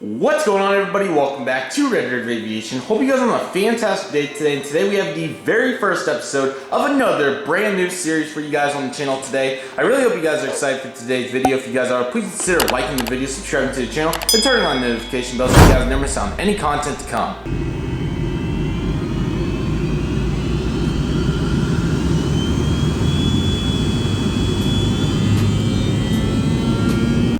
What's going on, everybody? Welcome back to Redriveraviation. Hope you guys are on a fantastic day today. And today we have the very first episode of another brand new series for you guys on the channel today. I really hope you guys are excited for today's video. If you guys are, please consider liking the video, subscribing to the channel, and turning on the notification bell so you guys never miss out on any content to come.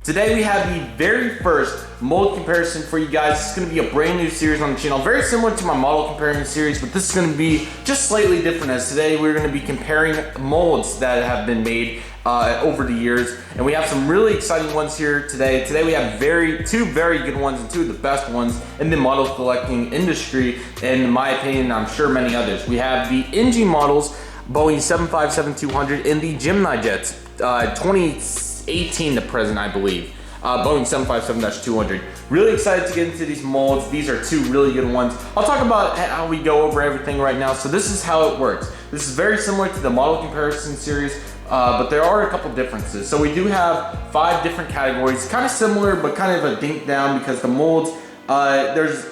Today we have the very first mold comparison for you guys. It's going to be a brand new series on the channel, very similar to my model comparing series, but this is going to be just slightly different, as today we're going to be comparing molds that have been made over the years, and we have some really exciting ones here today. Today we have two very good ones and two of the best ones in the model collecting industry, and in my opinion, I'm sure many others. We have the NG models, Boeing 757-200, and the Gemini jets, 2018 to present, I believe. Boeing 757-200. Really excited to get into these molds. These are two really good ones. I'll talk about how we go over everything right now. So this is how it works. This is very similar to the model comparison series, but there are a couple differences. So we do have 5 different categories, kind of similar, but kind of a dink down, because the molds, there's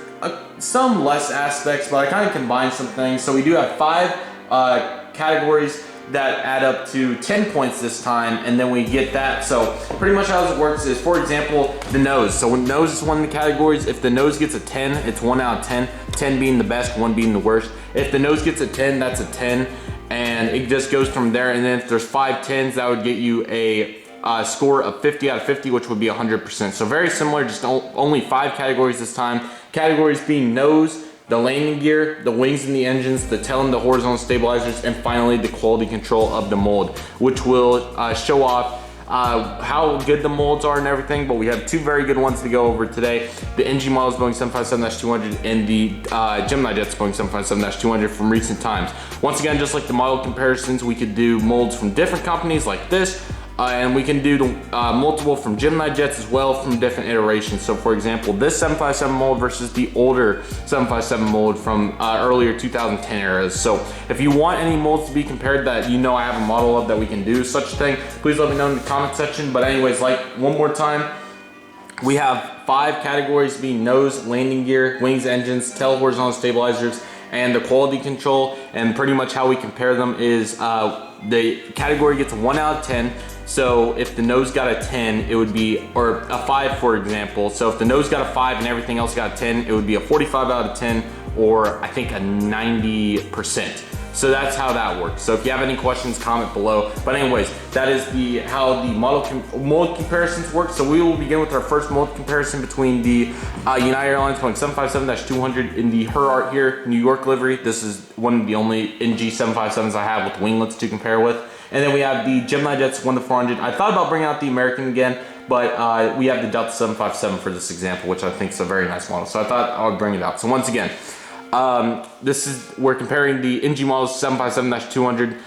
some less aspects, but I kind of combined some things. So we do have 5 categories that add up to 10 points this time, and then we get that. So pretty much how it works is, for example, the nose. So when nose is one of the categories, if the nose gets a 10, it's 1 out of 10, 10 being the best, 1 being the worst. If the nose gets a 10, that's a 10, and it just goes from there. And then if there's 5 10s, that would get you a score of 50 out of 50, which would be 100%. So very similar, just only 5 categories this time. Categories being nose, the landing gear, the wings and the engines, the tail and the horizontal stabilizers, and finally the quality control of the mold, which will show off how good the molds are and everything. But we have 2 very good ones to go over today. The NG models Boeing 757-200 and the Gemini jets Boeing 757-200 from recent times. Once again, just like the model comparisons, we could do molds from different companies like this. And we can do multiple from Gemini jets as well, from different iterations. So for example, this 757 mold versus the older 757 mold from earlier 2010 eras. So if you want any molds to be compared that you know I have a model of that we can do such a thing, please let me know in the comment section. But anyways, like one more time, we have 5 categories being nose, landing gear, wings, engines, tail, horizontal stabilizers, and the quality control. And pretty much how we compare them is the category gets a 1 out of 10. So if the nose got a 10, it would be, or a 5 for example. So if the nose got a 5 and everything else got a 10, it would be a 45 out of 10, or I think a 90%. So that's how that works. So if you have any questions, comment below. But anyways, that is how the mold comparisons work. So we will begin with our first mold comparison between the United Airlines Boeing 757-200 in the Her Art Here New York livery. This is one of the only NG 757s I have with winglets to compare with. And then we have the Gemini jets 1-400. I thought about bringing out the American again, but we have the Delta 757 for this example, which I think is a very nice model. So I thought I would bring it out. So once again, we're comparing the NG models 757-200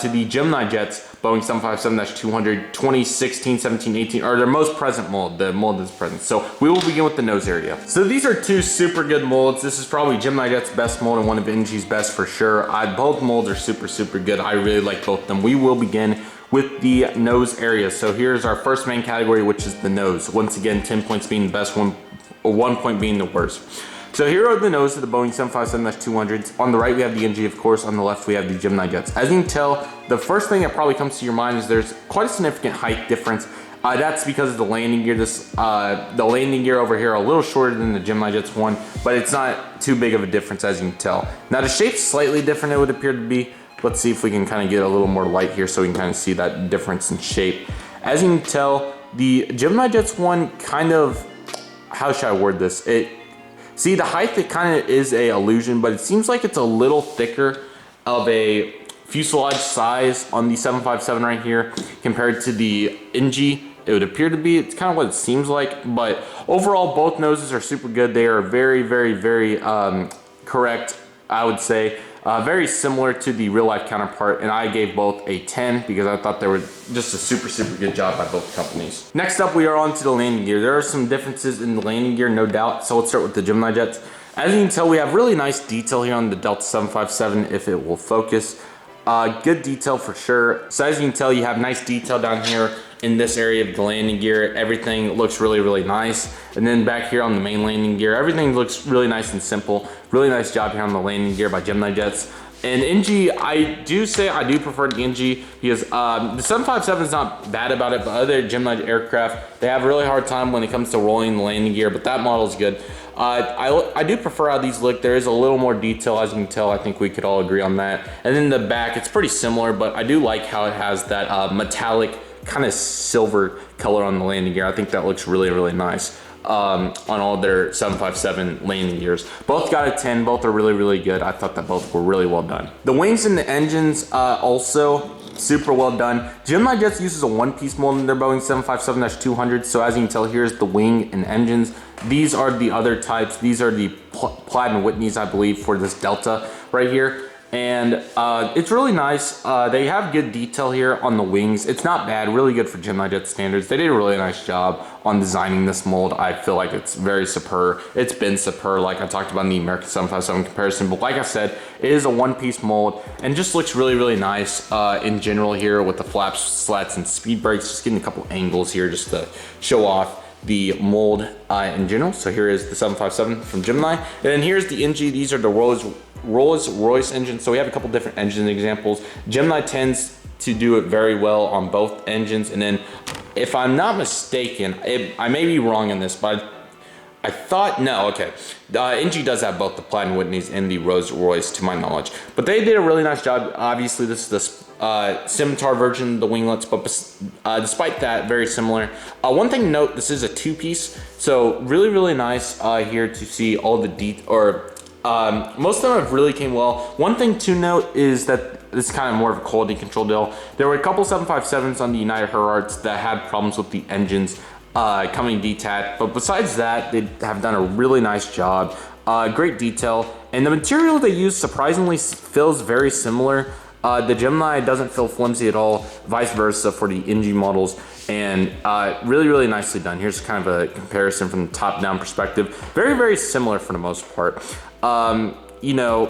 to the Gemini jets Boeing 757-200 2016, 17, 18, or their most present mold, the mold that's present. So we will begin with the nose area. So these are 2 super good molds. This is probably Gemini jet's best mold and one of NG's best for sure. Both molds are super good. I really like both of them. We will begin with the nose area. So here's our first main category, which is the nose. Once again, 10 points being the best one, or 1 point being the worst. So here are the nose of the Boeing 757-200s. On the right, we have the NG, of course. On the left, we have the Gemini jets. As you can tell, the first thing that probably comes to your mind is there's quite a significant height difference. That's because of the landing gear. The landing gear over here are a little shorter than the Gemini jets one, but it's not too big of a difference, as you can tell. Now the shape's slightly different, it would appear to be. Let's see if we can kind of get a little more light here so we can kind of see that difference in shape. As you can tell, the Gemini jets one kind of, how should I word this? See, the height, it kind of is a illusion, but it seems like it's a little thicker of a fuselage size on the 757 right here compared to the NG. It would appear to be. It's kind of what it seems like, but overall, both noses are super good. They are very correct, I would say. Very similar to the real life counterpart, and I gave both a 10 because I thought they were just a super good job by both companies. Next up, we are on to the landing gear. There are some differences in the landing gear, no doubt. So let's start with the Gemini jets. As you can tell, we have really nice detail here on the Delta 757 if it will focus. Good detail for sure. So as you can tell, you have nice detail down here in this area of the landing gear, everything looks really, really nice. And then back here on the main landing gear, everything looks really nice and simple. Really nice job here on the landing gear by Gemini Jets. And NG, I do prefer the NG because the 757 is not bad about it, but other Gemini aircraft, they have a really hard time when it comes to rolling the landing gear, but that model is good. I do prefer how these look. There is a little more detail, as you can tell. I think we could all agree on that. And then the back, it's pretty similar, but I do like how it has that metallic kind of silver color on the landing gear. I think that looks really, really nice on all their 757 landing gears. Both got a 10, both are really, really good. I thought that both were really well done. The wings and the engines also super well done. Gemini Jets uses a one-piece mold in their Boeing 757-200, so as you can tell, here's the wing and engines. These are the other types. These are the Plaid and Whitneys, I believe, for this Delta right here. And it's really nice. They have good detail here on the wings. It's not bad, really good for Gemini Jet standards. They did a really nice job on designing this mold. I feel like it's very superb. It's been superb, like I talked about in the American 757 comparison, but like I said, it is a one-piece mold and just looks really, really nice in general here with the flaps, slats, and speed brakes. Just getting a couple angles here just to show off the mold in general. So here is the 757 from Gemini. And then here's the NG. These are the Rolls-Royce engines. So we have a couple different engine examples. Gemini tends to do it very well on both engines. And then if I'm not mistaken, I may be wrong in this, but I thought, no, okay. NG does have both the Plaid and Whitneys and the Rolls-Royce to my knowledge. But they did a really nice job. Obviously, this is the Scimitar version, the winglets, but despite that, very similar. One thing to note, this is a two-piece, so really, really nice here to see all the most of them really came well. One thing to note is that this is kind of more of a quality control deal. There were a couple 757s on the United Herarts that had problems with the engines coming detached, but besides that, they have done a really nice job. Great detail, and the material they use surprisingly feels very similar. The Gemini doesn't feel flimsy at all, vice versa for the NG models, and really, really nicely done. Here's kind of a comparison from the top-down perspective. Very, very similar for the most part. You know,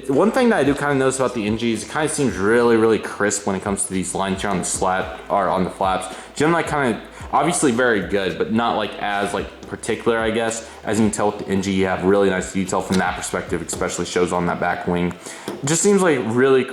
one thing that I do kind of notice about the NG is it kind of seems really, really crisp when it comes to these lines here on the slat or on the flaps. Gemini kind of obviously very good, but not like as particular, I guess. As you can tell with the NG, you have really nice detail from that perspective, especially shows on that back wing. It just seems like really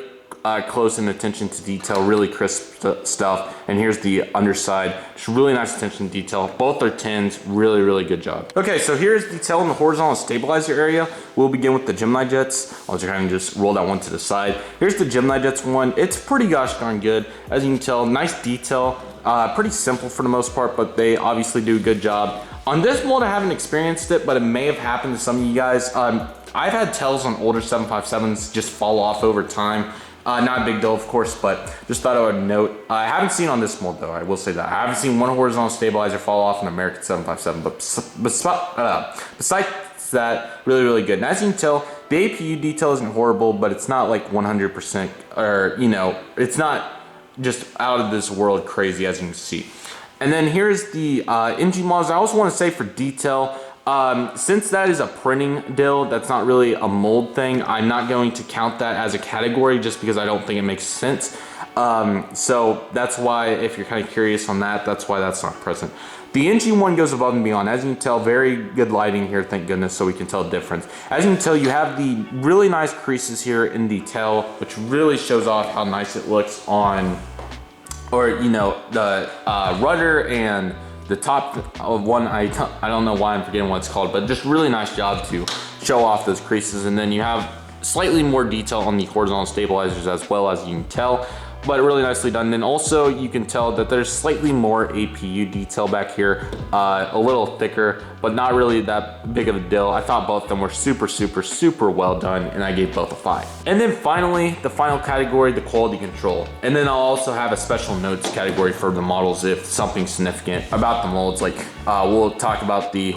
close in attention to detail, really crisp stuff. And here's the underside, just really nice attention to detail. Both are 10s, really, really good job. Okay, so here's detail in the horizontal stabilizer area. We'll begin with the Gemini Jets. I'll just kind of just roll that one to the side. Here's the Gemini Jets one. It's pretty gosh darn good. As you can tell, nice detail, pretty simple for the most part, but they obviously do a good job. On this mold, I haven't experienced it, but it may have happened to some of you guys. I've had tails on older 757s just fall off over time. Not a big deal, of course, but just thought I would note. I haven't seen on this mold, though, I will say that. I haven't seen one horizontal stabilizer fall off an American 757, but besides that, really, really good. And as you can tell, the APU detail isn't horrible, but it's not like 100%, or, you know, it's not just out of this world crazy, as you can see. And then here's the NG models. I also want to say for detail, since that is a printing deal, that's not really a mold thing, I'm not going to count that as a category just because I don't think it makes sense. So that's why, if you're kind of curious on that, that's why that's not present. The NG one goes above and beyond. As you can tell, very good lighting here, thank goodness, so we can tell the difference. As you can tell, you have the really nice creases here in the tail, which really shows off how nice it looks on, or, you know, the rudder and the top of one, I don't know why I'm forgetting what it's called, but just really nice job to show off those creases. And then you have slightly more detail on the horizontal stabilizers as well, as you can tell, but really nicely done. Then also you can tell that there's slightly more APU detail back here, a little thicker, but not really that big of a deal. I thought both of them were super, super, super well done, and I gave both a 5. And then finally, the final category, the quality control. And then I'll also have a special notes category for the models if something significant about the molds, like we'll talk about the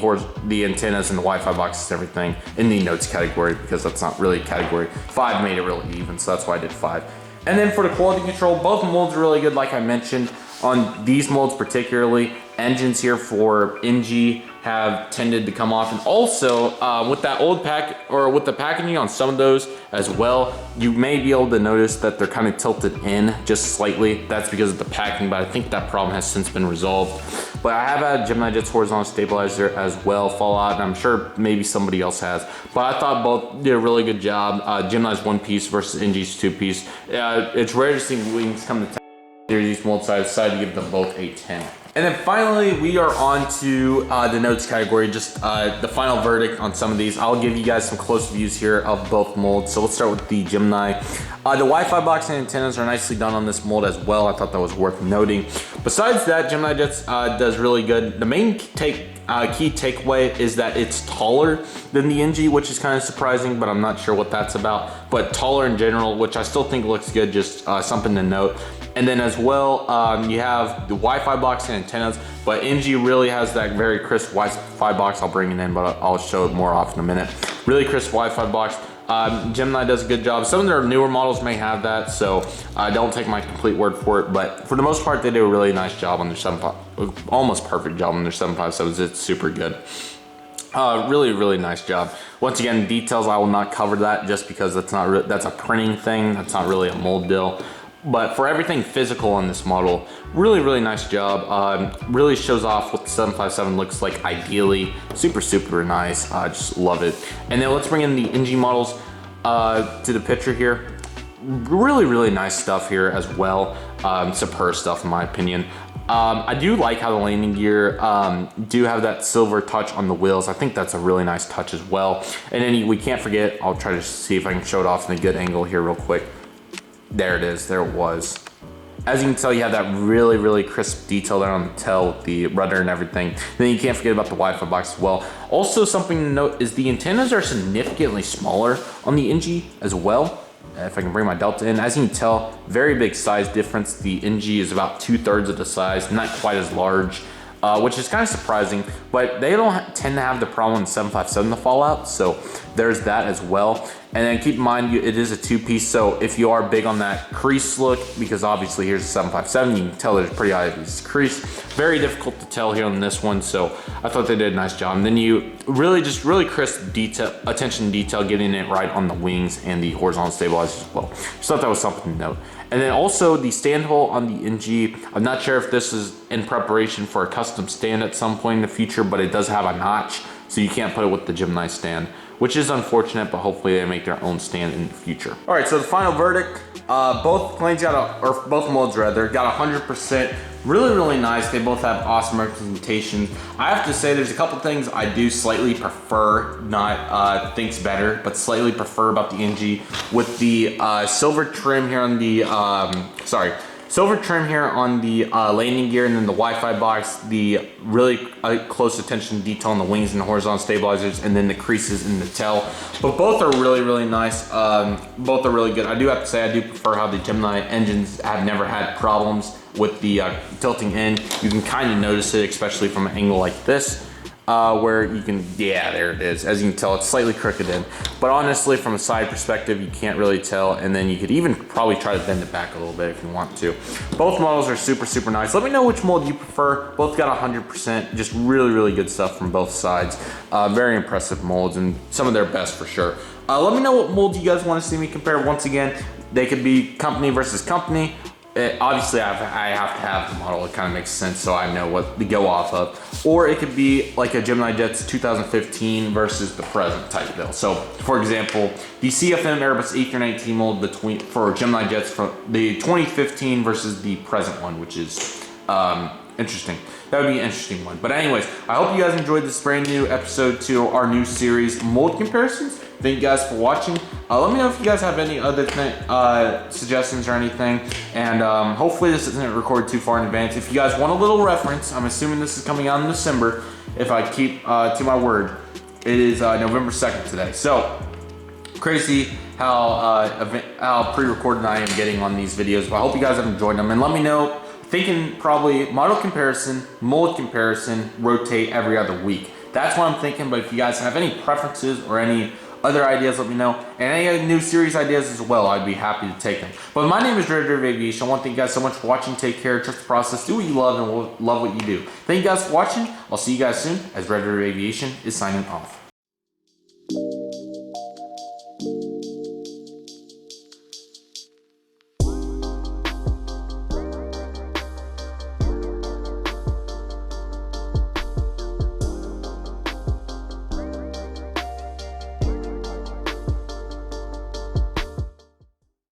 antennas and the Wi-Fi boxes and everything in the notes category, because that's not really a category. 5 made it really even, so that's why I did 5. And then for the quality control, both molds are really good, like I mentioned. On these molds particularly, engines here for NG have tended to come off. And also with that old pack, or with the packaging on some of those as well, you may be able to notice that they're kind of tilted in just slightly. That's because of the packing, but I think that problem has since been resolved. But I have had Gemini Jet's horizontal stabilizer as well fall out, and I'm sure maybe somebody else has. But I thought both did a really good job. Gemini's one piece versus NG's two piece. It's rare to see wings come to these mold size, decided to give them both a 10. And then finally, we are on to the notes category, just the final verdict on some of these. I'll give you guys some close views here of both molds. So let's start with the Gemini. The Wi-Fi box and antennas are nicely done on this mold as well. I thought that was worth noting. Besides that, Gemini Jets does really good. The main key takeaway is that it's taller than the NG, which is kind of surprising, but I'm not sure what that's about. But taller in general, which I still think looks good, just something to note. And then as well, you have the Wi-Fi box and antennas, but NG really has that very crisp Wi-Fi box. I'll bring it in, but I'll show it more off in a minute. Really crisp Wi-Fi box. Gemini does a good job. Some of their newer models may have that, so don't take my complete word for it, but for the most part, they do a really nice job on their 7.5, almost perfect job on their 7.57s. It's super good. Really, really nice job. Once again, details, I will not cover that just because that's not that's a printing thing. That's not really a mold deal. But for everything physical on this model, really, really nice job. Really shows off what the 757 looks like ideally. Super, super nice. Just love it. And then let's bring in the NG models to the picture here. Really, really nice stuff here as well. Superb stuff in my opinion. I do like how the landing gear do have that silver touch on the wheels. I think that's a really nice touch as well. And then we can't forget, I'll try to see if I can show it off in a good angle here real quick. There it is, there it was. As you can tell, you have that really, really crisp detail there on the tail with the rudder and everything. Then you can't forget about the Wi-Fi box as well. Also, something to note is the antennas are significantly smaller on the NG as well. If I can bring my Delta in, as you can tell, very big size difference. The NG is about 2/3 of the size, not quite as large, which is kind of surprising, but they don't tend to have the problem in 757 to fall out, so there's that as well. And then keep in mind, it is a two-piece, so if you are big on that crease look, because obviously here's a 757, you can tell there's a pretty obvious crease. Very difficult to tell here on this one, so I thought they did a nice job. And then you really crisp detail, attention to detail, getting it right on the wings and the horizontal stabilizers as well. Just thought that was something to note. And then also the stand hole on the NG, I'm not sure if this is in preparation for a custom stand at some point in the future, but it does have a notch, so you can't put it with the Gemini stand, which is unfortunate, but hopefully they make their own stand in the future. All right, so the final verdict, both planes both molds rather, got 100%. Really, really nice. They both have awesome representation. I have to say there's a couple things I do slightly prefer, not thinks better, but slightly prefer about the NG with the silver trim here on the, silver trim here on the landing gear, and then the Wi-Fi box, the really close attention to detail on the wings and the horizontal stabilizers, and then the creases in the tail. But both are really, really nice. Both are really good. I do have to say I do prefer how the Gemini engines have never had problems with the tilting in. You can kind of notice it, especially from an angle like this. Where you can, yeah, there it is. As you can tell, it's slightly crooked in. But honestly, from a side perspective, you can't really tell. And then you could even probably try to bend it back a little bit if you want to. Both models are super, super nice. Let me know which mold you prefer. Both got 100%. Just really, really good stuff from both sides. Very impressive molds and some of their best for sure. Let me know what mold you guys want to see me compare. Once again, they could be company versus company. Obviously I have to have the model, it kind of makes sense so I know what to go off of. Or it could be like a Gemini Jets 2015 versus the present type deal. So for example, the CFM Airbus A319 mold for Gemini Jets from the 2015 versus the present one, which is interesting. That would be an interesting one. But anyways, I hope you guys enjoyed this brand new episode to our new series, Mold Comparisons. Thank you guys for watching. Let me know if you guys have any other suggestions or anything. And hopefully this isn't recorded too far in advance. If you guys want a little reference, I'm assuming this is coming out in December. If I keep to my word, it is November 2nd today. So crazy how pre-recorded I am getting on these videos. But I hope you guys have enjoyed them. And let me know, thinking probably model comparison, mold comparison, rotate every other week. That's what I'm thinking, but if you guys have any preferences or any other ideas, let me know. And any new series ideas as well, I'd be happy to take them. But my name is Redriveraviation. I want to thank you guys so much for watching. Take care, trust the process, do what you love, and love what you do. Thank you guys for watching. I'll see you guys soon as Redriveraviation is signing off.